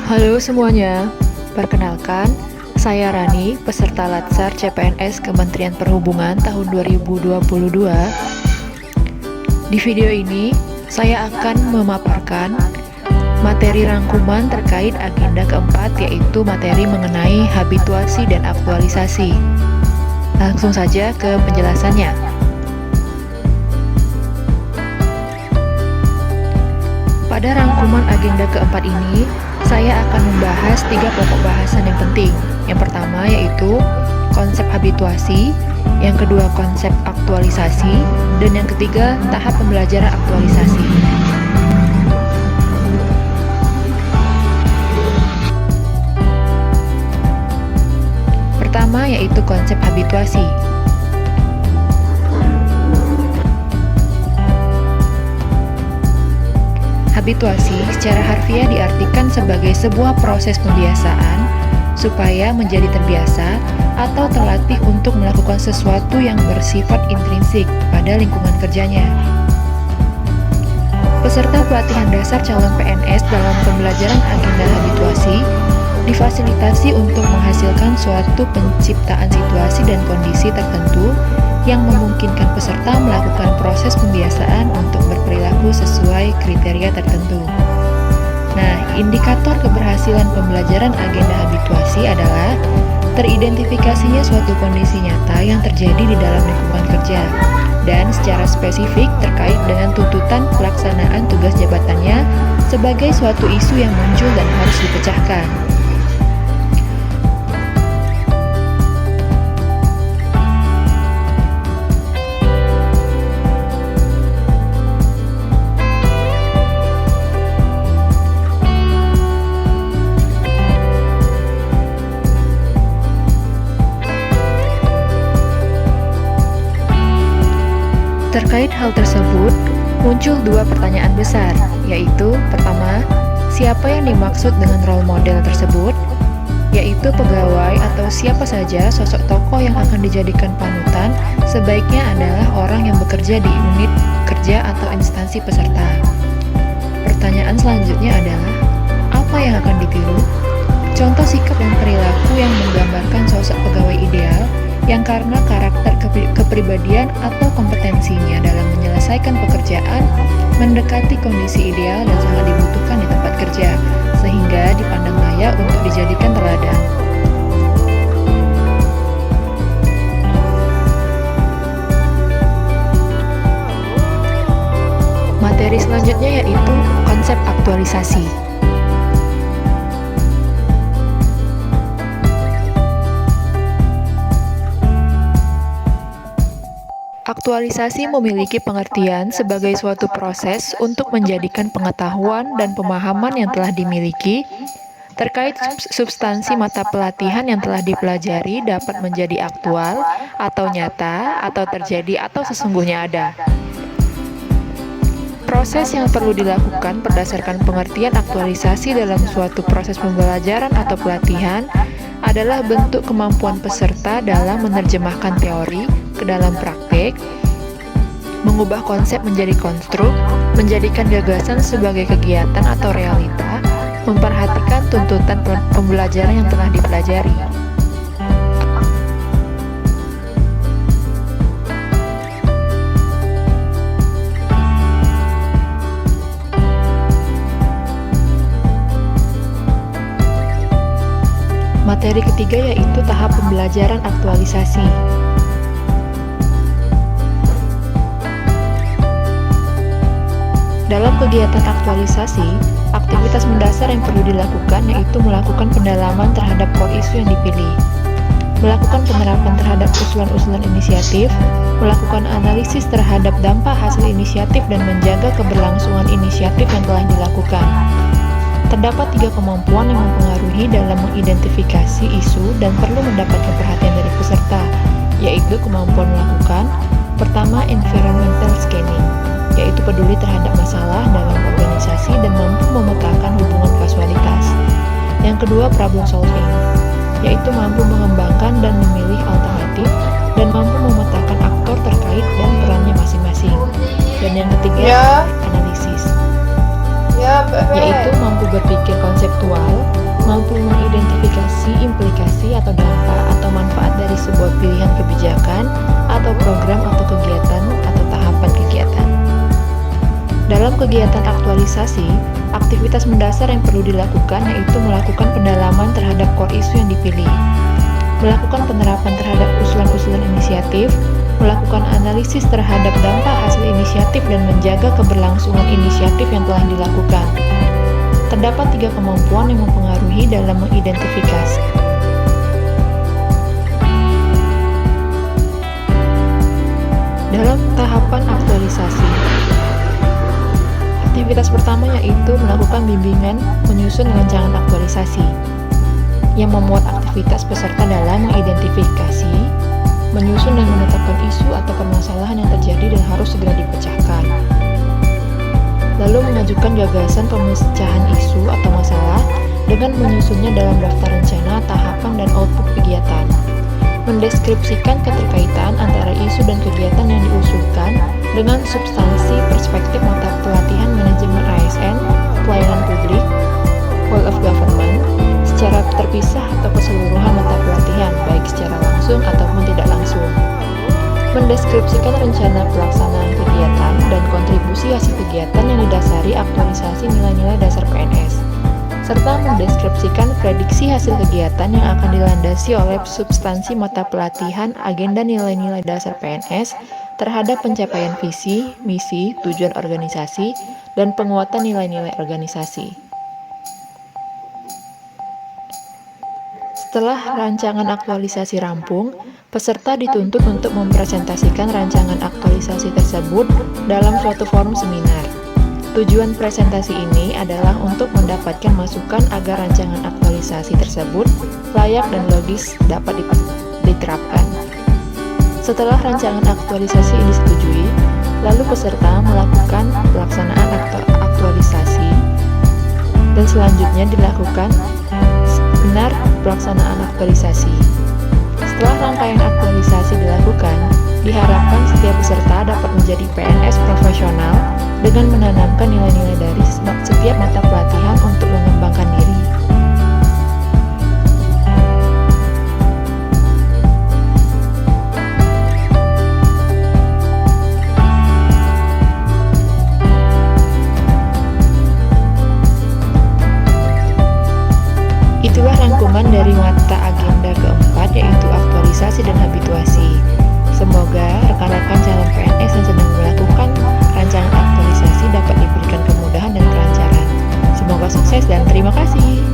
Halo semuanya, perkenalkan, saya Rani, peserta Latsar CPNS Kementerian Perhubungan tahun 2022. Di video ini, saya akan memaparkan materi rangkuman terkait agenda keempat, yaitu materi mengenai habituasi dan aktualisasi. Langsung saja ke penjelasannya. Pada rangkuman agenda keempat ini, saya akan membahas 3 pokok bahasan yang penting. Yang pertama yaitu konsep habituasi, yang kedua konsep aktualisasi, dan yang ketiga tahap pembelajaran aktualisasi. Pertama yaitu konsep habituasi. Habituasi secara harfiah diartikan sebagai sebuah proses pembiasaan supaya menjadi terbiasa atau terlatih untuk melakukan sesuatu yang bersifat intrinsik pada lingkungan kerjanya. Peserta pelatihan dasar calon PNS dalam pembelajaran agenda habituasi difasilitasi untuk menghasilkan suatu penciptaan situasi dan kondisi tertentu yang memungkinkan peserta melakukan proses pembiasaan untuk berperilaku sesuai kriteria tertentu. Nah, indikator keberhasilan pembelajaran agenda habituasi adalah teridentifikasinya suatu kondisi nyata yang terjadi di dalam lingkungan kerja dan secara spesifik terkait dengan tuntutan pelaksanaan tugas jabatannya sebagai suatu isu yang muncul dan harus dipecahkan. Terkait hal tersebut, muncul 2 pertanyaan besar, yaitu pertama, siapa yang dimaksud dengan role model tersebut? Yaitu pegawai atau siapa saja sosok tokoh yang akan dijadikan panutan sebaiknya adalah orang yang bekerja di unit kerja atau instansi peserta. Pertanyaan selanjutnya adalah, apa yang akan ditiru? Contoh sikap dan perilaku yang menggambarkan sosok pegawai ideal yang karena karakter kepribadian atau kompetensinya dalam menyelesaikan pekerjaan mendekati kondisi ideal dan sangat dibutuhkan di tempat kerja, sehingga dipandang layak untuk dijadikan teladan. Materi selanjutnya yaitu konsep aktualisasi. Aktualisasi memiliki pengertian sebagai suatu proses untuk menjadikan pengetahuan dan pemahaman yang telah dimiliki terkait substansi mata pelatihan yang telah dipelajari dapat menjadi aktual atau nyata atau terjadi atau sesungguhnya ada. Proses yang perlu dilakukan berdasarkan pengertian aktualisasi dalam suatu proses pembelajaran atau pelatihan adalah bentuk kemampuan peserta dalam menerjemahkan teori ke dalam praktik, mengubah konsep menjadi konstruk, menjadikan gagasan sebagai kegiatan atau realita, memperhatikan tuntutan pembelajaran yang telah dipelajari. Materi ketiga yaitu tahap pembelajaran aktualisasi. Dalam kegiatan aktualisasi, aktivitas mendasar yang perlu dilakukan yaitu melakukan pendalaman terhadap core isu yang dipilih, melakukan penerapan terhadap usulan-usulan inisiatif, melakukan analisis terhadap dampak hasil inisiatif dan menjaga keberlangsungan inisiatif yang telah dilakukan. Terdapat 3 kemampuan yang mempengaruhi dalam mengidentifikasi isu dan perlu mendapatkan perhatian dari peserta, yaitu kemampuan melakukan, pertama environmental scanning, yaitu peduli terhadap masalah dalam organisasi dan mampu memetakan hubungan kausalitas. Yang kedua problem solving, yaitu mampu mengembangkan dan memilih alternatif dan mampu memetakan aktor terkait dan perannya masing-masing. Dan yang ketiga analisis, yaitu mampu berpikir konseptual, mampu mengidentifikasi implikasi atau dampak atau manfaat dari sebuah pilihan kebijakan atau program atau kegiatan atau tahapan kegiatan. Dalam kegiatan aktualisasi, aktivitas mendasar yang perlu dilakukan yaitu melakukan pendalaman terhadap core isu yang dipilih, melakukan penerapan terhadap usulan-usulan inisiatif, melakukan analisis terhadap dampak hasil inisiatif dan menjaga keberlangsungan inisiatif yang telah dilakukan. Terdapat 3 kemampuan yang mempengaruhi dalam mengidentifikasi. Dalam tahapan aktualisasi, aktivitas pertama yaitu melakukan bimbingan menyusun rancangan aktualisasi, yang memuat aktivitas peserta dalam mengidentifikasi, menyusun dan menetapkan isu atau permasalahan yang terjadi dan harus segera dipecahkan. Lalu mengajukan gagasan pemecahan isu atau masalah dengan menyusunnya dalam daftar rencana, tahapan, dan output kegiatan. Mendeskripsikan keterkaitan antara isu dan kegiatan yang diusulkan dengan substansi perspektif mata pelatihan manajemen ASN, pelayanan publik, whole of government, secara terpisah atau keseluruhan mata pelatihan, baik secara langsung ataupun tidak langsung. Mendeskripsikan rencana pelaksanaan kegiatan dan kontribusi hasil kegiatan yang didasari aktualisasi nilai-nilai dasar PNS, serta mendeskripsikan prediksi hasil kegiatan yang akan dilandasi oleh substansi mata pelatihan, agenda nilai-nilai dasar PNS terhadap pencapaian visi, misi, tujuan organisasi, dan penguatan nilai-nilai organisasi. Setelah rancangan aktualisasi rampung, peserta dituntut untuk mempresentasikan rancangan aktualisasi tersebut dalam suatu forum seminar. Tujuan presentasi ini adalah untuk mendapatkan masukan agar rancangan aktualisasi tersebut layak dan logis dapat diterapkan. Setelah rancangan aktualisasi ini disetujui, lalu peserta melakukan pelaksanaan aktualisasi dan selanjutnya dilakukan seminar pelaksanaan aktualisasi. Setelah rangkaian aktualisasi dilakukan, diharapkan setiap peserta dapat menjadi PNS profesional dengan menanamkan nilai-nilai dari setiap mata pelatihan untuk mengembangkan diri. Itulah rangkuman dari mata agenda keempat, yaitu aktualisasi dan habituasi. Semoga rekan-rekan calon PNS yang sedang melakukan rancangan aktualisasi dapat diberikan kemudahan dan kelancaran. Semoga sukses dan terima kasih.